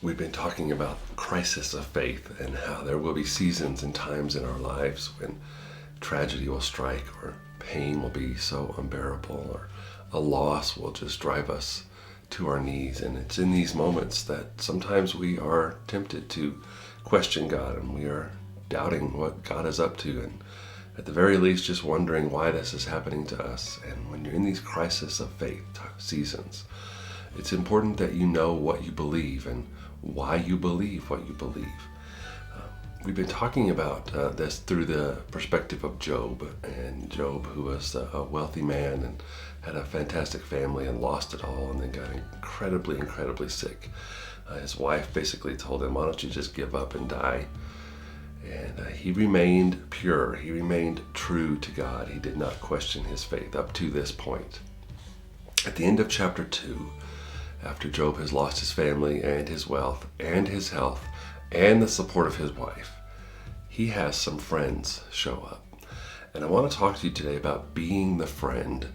We've been talking about crisis of faith and how there will be seasons and times in our lives when tragedy will strike, or pain will be so unbearable, or a loss will just drive us to our knees. And it's in these moments that sometimes we are tempted to question God, and we are doubting what God is up to, and at the very least just wondering why this is happening to us. And when you're in these crisis of faith seasons, it's important that you know what you believe and why you believe what you believe. We've been talking about this through the perspective of Job, and Job, who was a wealthy man and had a fantastic family and lost it all, and then got incredibly sick. His wife basically told him, why don't you just give up and die? And he remained pure. He remained true to God. He did not question his faith up to this point. At the end of chapter 2, after Job has lost his family and his wealth and his health and the support of his wife, he has some friends show up. And I want to talk to you today about being the friend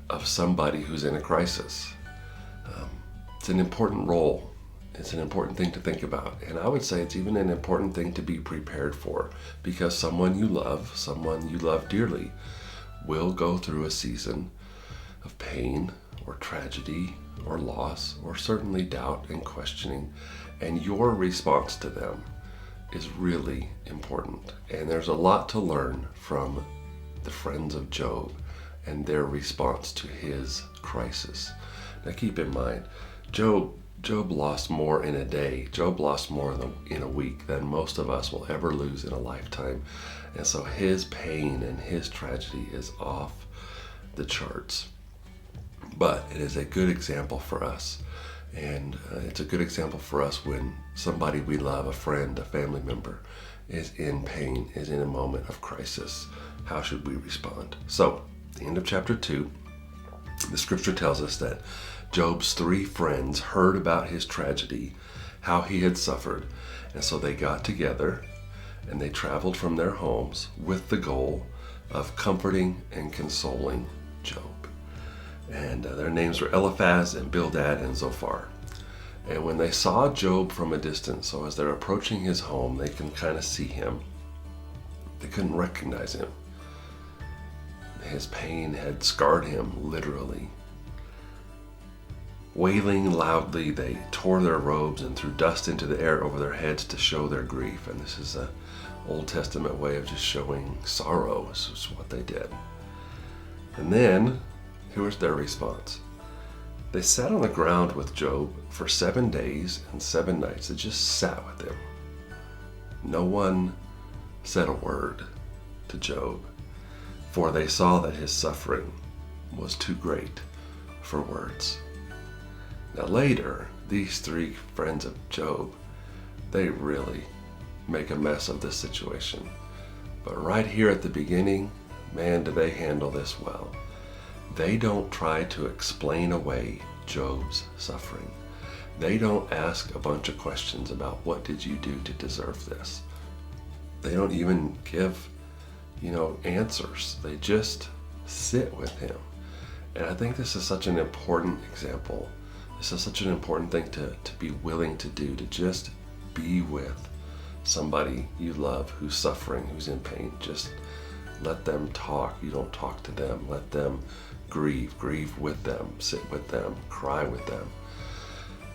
of somebody who's in a crisis. It's an important role. It's an important thing to think about. And I would say it's even an important thing to be prepared for, because someone you love dearly, will go through a season of pain or tragedy or loss, or certainly doubt and questioning, and your response to them is really important. And there's a lot to learn from the friends of Job and their response to his crisis. Now keep in mind, Job lost more in a day. Job lost more in a week than most of us will ever lose in a lifetime. And so his pain and his tragedy is off the charts. But it is a good example for us. And it's a good example for us when somebody we love, a friend, a family member, is in pain, is in a moment of crisis. How should we respond? So, at the end of chapter 2, the scripture tells us that Job's 3 friends heard about his tragedy, how he had suffered, and so they got together and they traveled from their homes with the goal of comforting and consoling Job. And their names were Eliphaz and Bildad and Zophar. And when they saw Job from a distance, so as they're approaching his home, they can kind of see him. They couldn't recognize him. His pain had scarred him, literally. Wailing loudly, they tore their robes and threw dust into the air over their heads to show their grief. And this is an Old Testament way of just showing sorrow. This is what they did. And then, here was their response. They sat on the ground with Job for 7 days and 7 nights. They just sat with him. No one said a word to Job, for they saw that his suffering was too great for words. Now later, these 3 friends of Job, they really make a mess of this situation. But right here at the beginning, man, do they handle this well. They don't try to explain away Job's suffering. They don't ask a bunch of questions about what did you do to deserve this. They don't even give, answers. They just sit with him. And I think this is such an important example. This is such an important thing to be willing to do, to just be with somebody you love who's suffering, who's in pain. Just let them talk. You don't talk to them. Let them grieve with them, sit with them, cry with them.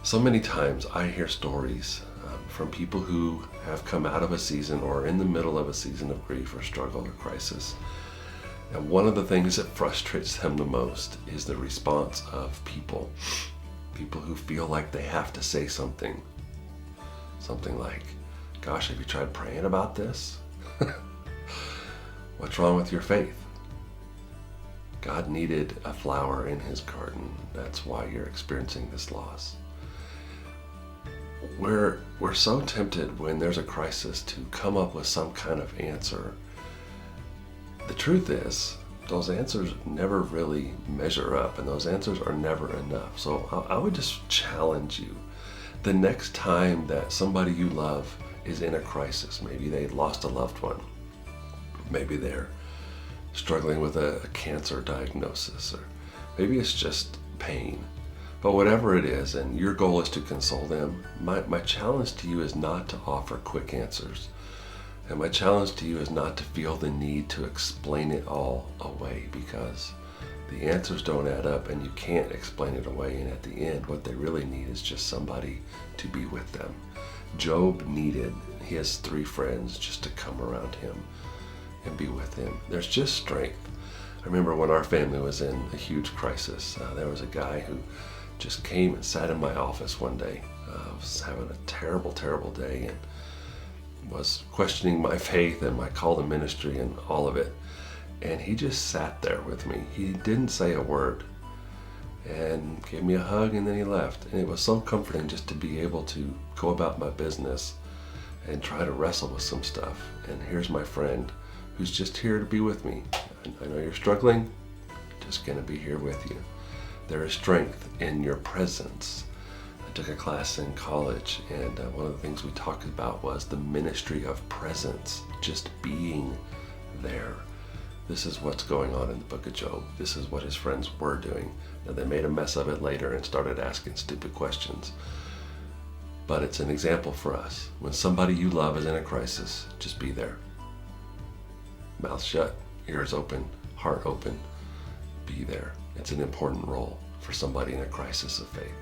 So many times I hear stories from people who have come out of a season or in the middle of a season of grief or struggle or crisis. And one of the things that frustrates them the most is the response of people who feel like they have to say something. Something like, gosh, have you tried praying about this? What's wrong with your faith? God needed a flower in his garden. That's why you're experiencing this loss. We're so tempted when there's a crisis to come up with some kind of answer. The truth is, those answers never really measure up, and those answers are never enough. So I would just challenge you. The next time that somebody you love is in a crisis, maybe they lost a loved one, maybe they're struggling with a cancer diagnosis, or maybe it's just pain. But whatever it is, and your goal is to console them, my challenge to you is not to offer quick answers. And my challenge to you is not to feel the need to explain it all away, because the answers don't add up and you can't explain it away. And at the end, what they really need is just somebody to be with them. Job needed his 3 friends just to come around him and be with him. There's just strength. I remember when our family was in a huge crisis, there was a guy who just came and sat in my office one day. I was having a terrible, terrible day and was questioning my faith and my call to ministry and all of it. And he just sat there with me. He didn't say a word and gave me a hug, and then he left. And it was so comforting just to be able to go about my business and try to wrestle with some stuff. And here's my friend who's just here to be with me. I know you're struggling, just gonna be here with you. There is strength in your presence. I took a class in college, and one of the things we talked about was the ministry of presence, just being there. This is what's going on in the book of Job. This is what his friends were doing. Now, they made a mess of it later and started asking stupid questions. But it's an example for us. When somebody you love is in a crisis, just be there. Mouth shut, ears open, heart open. Be there. It's an important role for somebody in a crisis of faith.